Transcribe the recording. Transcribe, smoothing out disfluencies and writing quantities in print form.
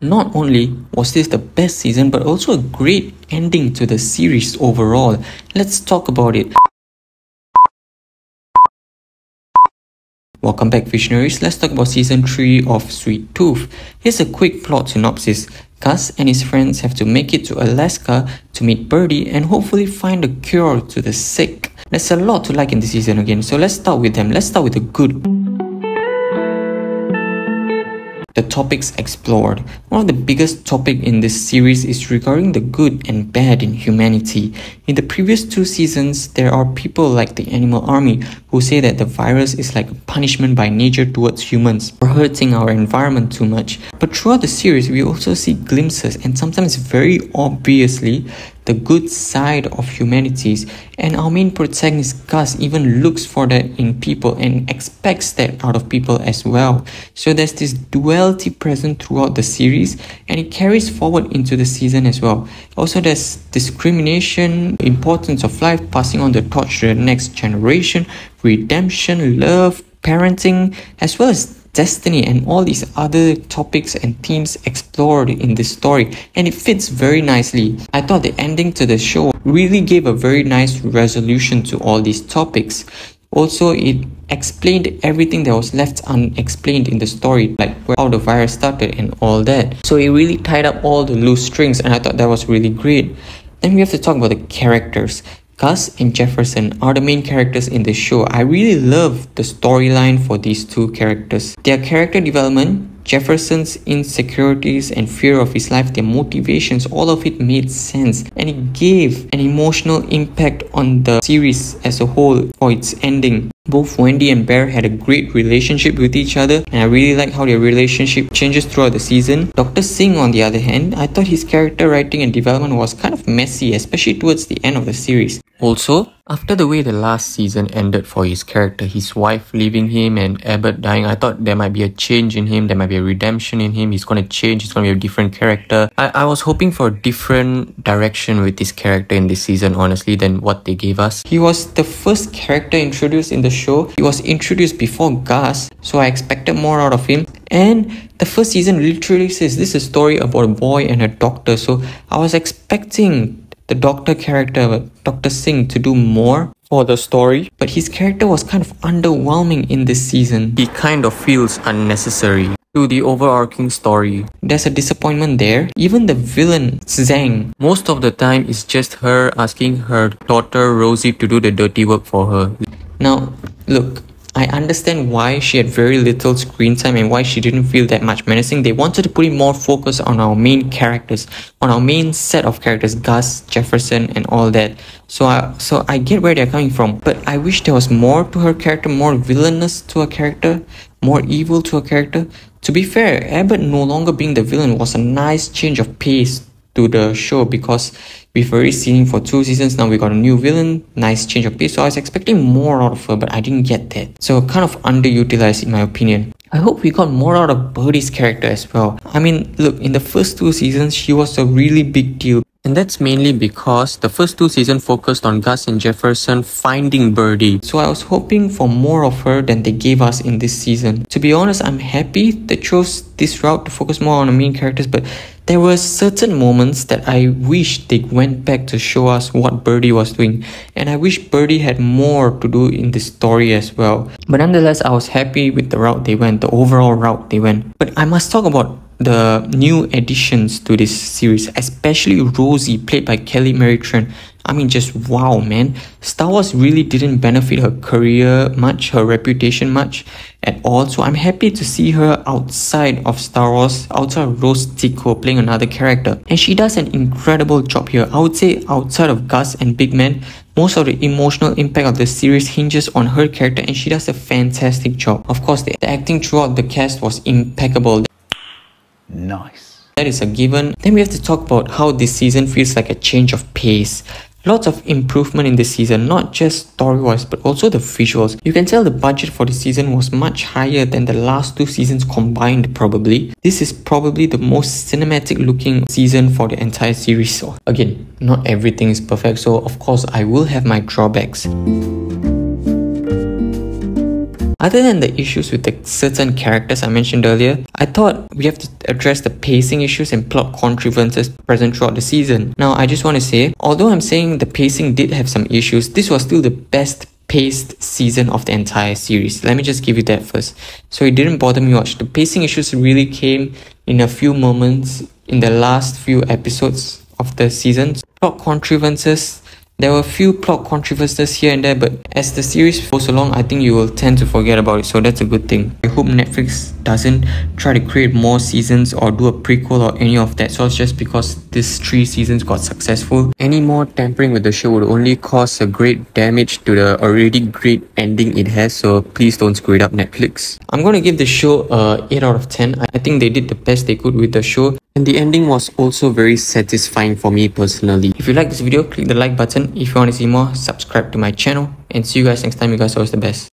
Not only was this the best season, but also a great ending to the series overall. Let's talk about it. Welcome back, Visionaries. Let's talk about Season 3 of Sweet Tooth. Here's a quick plot synopsis. Gus and his friends have to make it to Alaska to meet Birdie and hopefully find a cure to the sick. There's a lot to like in this season again, so let's start with them. Let's start with the good. The topics explored. One of the biggest topics in this series is regarding the good and bad in humanity. In the previous 2 seasons, there are people like the Animal Army who say that the virus is like a punishment by nature towards humans for hurting our environment too much. But throughout the series, we also see glimpses and sometimes very obviously the good side of humanities, and our main protagonist Gus even looks for that in people and expects that out of people as well. So there's this duality present throughout the series, and it carries forward into the season as well. Also, there's discrimination, importance of life, passing on the torch to the next generation, redemption, love, parenting, as well as destiny, and all these other topics and themes explored in this story, and it fits very nicely. I thought the ending to the show really gave a very nice resolution to all these topics. Also, it explained everything that was left unexplained in the story, like how the virus started and all that. So it really tied up all the loose strings, and I thought that was really great. Then we have to talk about the characters. Gus and Jefferson are the main characters in the show. I really love the storyline for these 2 characters. Their character development, Jefferson's insecurities and fear of his life, their motivations, all of it made sense, and it gave an emotional impact on the series as a whole for its ending. Both Wendy and Bear had a great relationship with each other, and I really like how their relationship changes throughout the season. Dr. Singh, on the other hand, I thought his character writing and development was kind of messy, especially towards the end of the series. Also, after the way the last season ended for his character, his wife leaving him and Abbott dying, I thought there might be a change in him, there might be a redemption in him, he's going to change, he's going to be a different character. I was hoping for a different direction with this character in this season, honestly, than what they gave us. He was the first character introduced in the show. He was introduced before Gus, so I expected more out of him. And the first season literally says this is a story about a boy and a doctor, so I was expecting the doctor character, Dr. Singh, to do more for the story, but his character was kind of underwhelming in this season. He kind of feels unnecessary to the overarching story. There's a disappointment there. Even the villain, Zhang, most of the time is just her asking her daughter Rosie to do the dirty work for her. Now, look, I understand why she had very little screen time and why she didn't feel that much menacing. They wanted to put in more focus on our main characters, on our main set of characters, Gus, Jefferson, and all that. So I get where they're coming from, but I wish there was more to her character, more villainous to her character, more evil to her character. To be fair, Abbott no longer being the villain was a nice change of pace to the show, because we've already seen him for 2 seasons now. We got a new villain, nice change of pace. So I was expecting more out of her, but I didn't get that. So kind of underutilized in my opinion. I hope we got more out of Birdie's character as well. I mean, look, in the first 2 seasons, she was a really big deal. And that's mainly because the first 2 seasons focused on Gus and Jefferson finding Birdie. So I was hoping for more of her than they gave us in this season. To be honest, I'm happy they chose this route to focus more on the main characters, but there were certain moments that I wish they went back to show us what Birdie was doing. And I wish Birdie had more to do in this story as well. But nonetheless, I was happy with the route they went, the overall route they went. But I must talk about the new additions to this series, especially Rosie, played by Kelly Mary Tran. I mean, just wow, man. Star Wars really didn't benefit her career much, her reputation much at all. So I'm happy to see her outside of Star Wars, outside of Rose Tico, playing another character. And she does an incredible job here. I would say outside of Gus and Big Man, most of the emotional impact of the series hinges on her character, and she does a fantastic job. Of course, the acting throughout the cast was impeccable. Nice. That is a given. Then we have to talk about how this season feels like a change of pace. Lots of improvement in this season, not just story-wise, but also the visuals. You can tell the budget for this season was much higher than the last 2 seasons combined probably. This is probably the most cinematic looking season for the entire series. So again, not everything is perfect, so of course I will have my drawbacks. Other than the issues with the certain characters I mentioned earlier, I thought we have to address the pacing issues and plot contrivances present throughout the season. Now, I just want to say, although I'm saying the pacing did have some issues, this was still the best paced season of the entire series. Let me just give you that first. So it didn't bother me much. The pacing issues really came in a few moments in the last few episodes of the season. Plot contrivances, there were a few plot contrivances here and there, but as the series goes along, I think you will tend to forget about it, so that's a good thing. I hope Netflix doesn't try to create more seasons or do a prequel or any of that sort just because these 3 seasons got successful. Any more tampering with the show would only cause a great damage to the already great ending it has, so please don't screw it up, Netflix. I'm gonna give the show a 8 out of 10. I think they did the best they could with the show. And the ending was also very satisfying for me personally. If you like this video, click the like button. If you want to see more, subscribe to my channel. And see you guys next time. You guys are always the best.